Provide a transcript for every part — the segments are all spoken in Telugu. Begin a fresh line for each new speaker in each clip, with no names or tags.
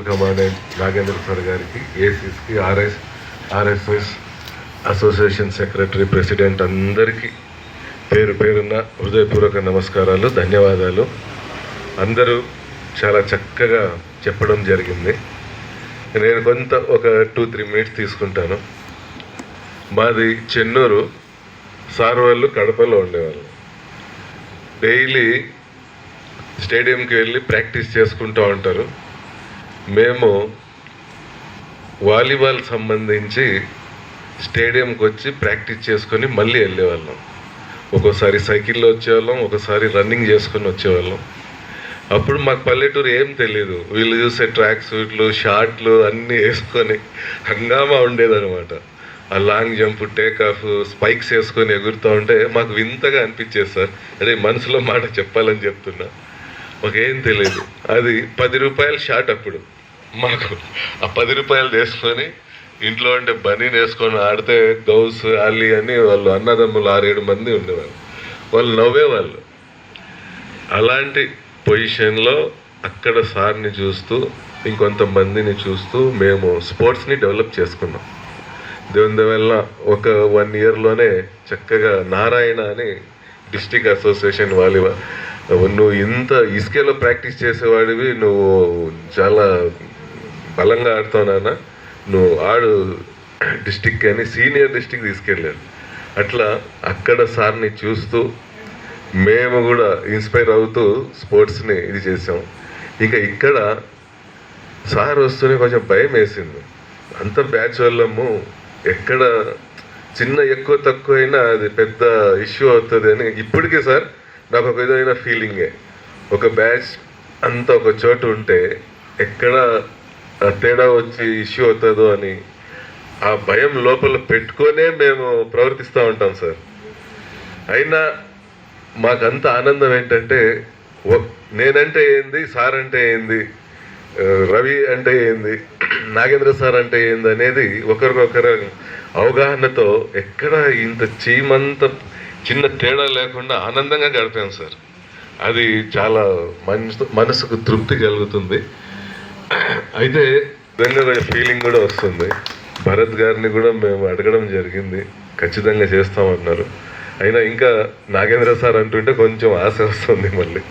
కమాండెంట్ నాగేంద్ర సార్ గారికి, ఏసీస్కి, ఆర్ఎస్ఎస్ అసోసియేషన్ సెక్రటరీ, ప్రెసిడెంట్ అందరికీ పేరు పేరున్న హృదయపూర్వక నమస్కారాలు, ధన్యవాదాలు. అందరూ చాలా చక్కగా చెప్పడం జరిగింది. నేను ఒక 2-3 మినిట్స్ తీసుకుంటాను. మాది చెన్నూరు, సార్ వాళ్ళు కడపలో ఉండేవాళ్ళు. డైలీ స్టేడియంకి వెళ్ళి ప్రాక్టీస్ చేసుకుంటూ ఉంటారు. మేము వాలీబాల్ సంబంధించి స్టేడియంకి వచ్చి ప్రాక్టీస్ చేసుకొని మళ్ళీ వెళ్ళేవాళ్ళం. ఒక్కోసారి సైకిల్లో వచ్చేవాళ్ళం, ఒకసారి రన్నింగ్ చేసుకొని వచ్చేవాళ్ళం. అప్పుడు మాకు పల్లెటూరు ఏం తెలియదు. వీళ్ళు చూసే ట్రాక్ సూట్లు, షార్ట్లు అన్నీ వేసుకొని హంగామా ఉండేదనమాట. ఆ long jump, take off, spikes వేసుకొని ఎగురుతూ ఉంటే మాకు వింతగా అనిపించేది. సార్ అదే మనసులో మాట చెప్పాలని చెప్తున్నా. మాకేం తెలియదు. అది 10 రూపాయల షాట్. అప్పుడు మాకు ఆ 10 రూపాయలు తీసుకొని ఇంట్లో అంటే బనీని వేసుకొని ఆడితే గౌస్, అలీ అని వాళ్ళు అన్నదమ్ములు 6-7 మంది ఉండేవాళ్ళు. వాళ్ళు నవ్వేవాళ్ళు. అలాంటి పొజిషన్లో అక్కడ సార్ని చూస్తూ, ఇంకొంతమందిని చూస్తూ మేము స్పోర్ట్స్ని డెవలప్ చేసుకున్నాం. దేవుని వల్ల ఒక 1 ఇయర్లోనే చక్కగా నారాయణ అని డిస్టిక్ అసోసియేషన్ వాలీబాల్, నువ్వు ఇంత ఇసుకలో ప్రాక్టీస్ చేసేవాడివి, నువ్వు చాలా బలంగా ఆడుతావు నాన్న, నువ్వు ఆడు డిస్టిక్ అని సీనియర్ డిస్టిక్ తీసుకెళ్ళాడు. అట్లా అక్కడ సార్ని చూస్తూ మేము కూడా ఇన్స్పైర్ అవుతూ స్పోర్ట్స్ని ఇది చేసాం. ఇక ఇక్కడ సార్ వస్తూనే కొంచెం భయం వేసింది. అంత బ్యాచ్ వాళ్ళము, ఎక్కడ చిన్న ఎక్కువ తక్కువ అయినా అది పెద్ద ఇష్యూ అవుతుంది అని ఇప్పటికీ సార్ నాకు ఒక విధమైన ఫీలింగే. ఒక బ్యాచ్ అంతా ఒక చోటు ఉంటే ఎక్కడ తేడా వచ్చి ఇష్యూ అవుతుందో అని ఆ భయం లోపల పెట్టుకొనే మేము ప్రవర్తిస్తూ ఉంటాం సార్. అయినా మాకంత ఆనందం ఏంటంటే, నేనంటే ఏంది, సార్ అంటే ఏంది, రవి అంటే ఏంది, నాగేంద్ర సార్ అంటే ఏంది అనేది ఒకరికొకరు అవగాహనతో ఎక్కడ ఇంత చీమంత చిన్న తేడా లేకుండా ఆనందంగా గడిపాం సార్. అది చాలా మనసుకు తృప్తి కలుగుతుంది. అయితే నిజంగా ఫీలింగ్ కూడా వస్తుంది. భరత్ గారిని కూడా మేము అడగడం జరిగింది, ఖచ్చితంగా చేస్తామన్నారు. అయినా ఇంకా నాగేంద్ర సార్ అంటుంటే కొంచెం ఆశ వస్తుంది. మళ్ళీ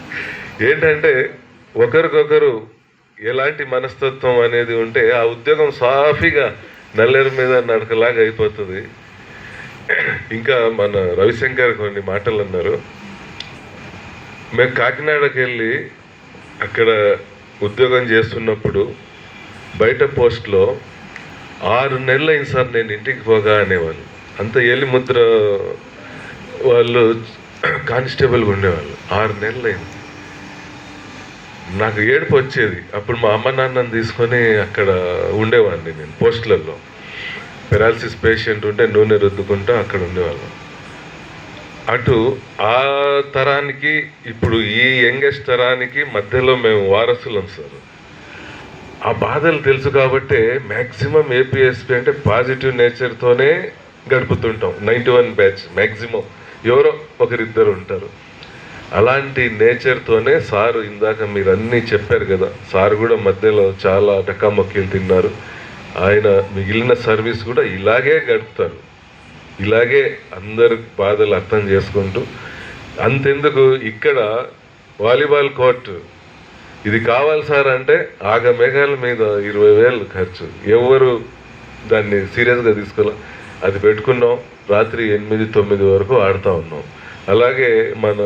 ఏంటంటే ఒకరికొకరు ఎలాంటి మనస్తత్వం అనేది ఉంటే ఆ ఉద్యోగం సాఫీగా నల్లేరు మీద నడకలాగా అయిపోతుంది. ఇంకా మన రవిశంకర్ కొన్ని మాటలు అన్నారు. మేము కాకినాడకి వెళ్ళి అక్కడ ఉద్యోగం చేస్తున్నప్పుడు బయట పోస్ట్లో 6 నెలలు అయింది సార్ నేను ఇంటికి పోగా అనేవాళ్ళు. అంత ఏలి ముద్ర వాళ్ళు కానిస్టేబుల్గా ఉండేవాళ్ళు. 6 నెలలు అయింది. నాకు ఏడుపు వచ్చేది. అప్పుడు మా అమ్మ నాన్నని తీసుకొని అక్కడ ఉండేవాడిని నేను పోస్టులలో. పెరాలసిస్ పేషెంట్ ఉంటే నూనె రుద్దుకుంటూ అక్కడ ఉండేవాళ్ళం. అటు ఆ తరానికి ఇప్పుడు ఈ యంగెస్ట్ తరానికి మధ్యలో మేము వారసులం సార్. ఆ బాధలు తెలుసు కాబట్టే మ్యాక్సిమం ఏపీఎస్పీ అంటే పాజిటివ్ నేచర్తోనే గడుపుతుంటాం. 91 బ్యాచ్ మ్యాక్సిమం ఎవరో ఒకరిద్దరు ఉంటారు. అలాంటి నేచర్తోనే సారు, ఇందాక మీరు అన్నీ చెప్పారు కదా, సార్ కూడా మధ్యలో చాలా టకామొక్కీలు తిన్నారు. ఆయన మిగిలిన సర్వీస్ కూడా ఇలాగే గడుపుతారు. ఇలాగే అందరు బాధలు అర్థం చేసుకుంటూ. అంతెందుకు, ఇక్కడ వాలీబాల్ కోర్టు ఇది కావాలి సార్ అంటే ఆగమేఘాల మీద 20,000 ఖర్చు. ఎవరు దాన్ని సీరియస్గా తీసుకోలే. అది పెట్టుకున్నాం. రాత్రి 8-9 వరకు ఆడుతూ ఉన్నాం. అలాగే మన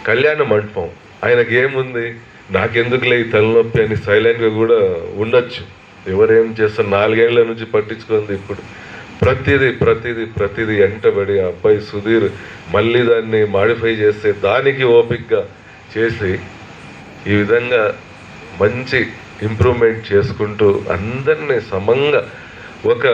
కళ్యాణ మండపం, ఆయనకి ఏముంది, నాకెందుకులే ఈ తలనొప్పి అని సైలెంట్గా కూడా ఉండొచ్చు. ఎవరేం చేస్తారు, 4 ఏళ్ల నుంచి పట్టించుకుంది. ఇప్పుడు ప్రతిదీ వెంటబడి ఆ అబ్బాయి సుధీర్ మళ్ళీ దాన్ని మాడిఫై చేస్తే దానికి ఓపిక్గా చేసి ఈ విధంగా మంచి ఇంప్రూవ్మెంట్ చేసుకుంటూ అందరినీ సమంగా ఒక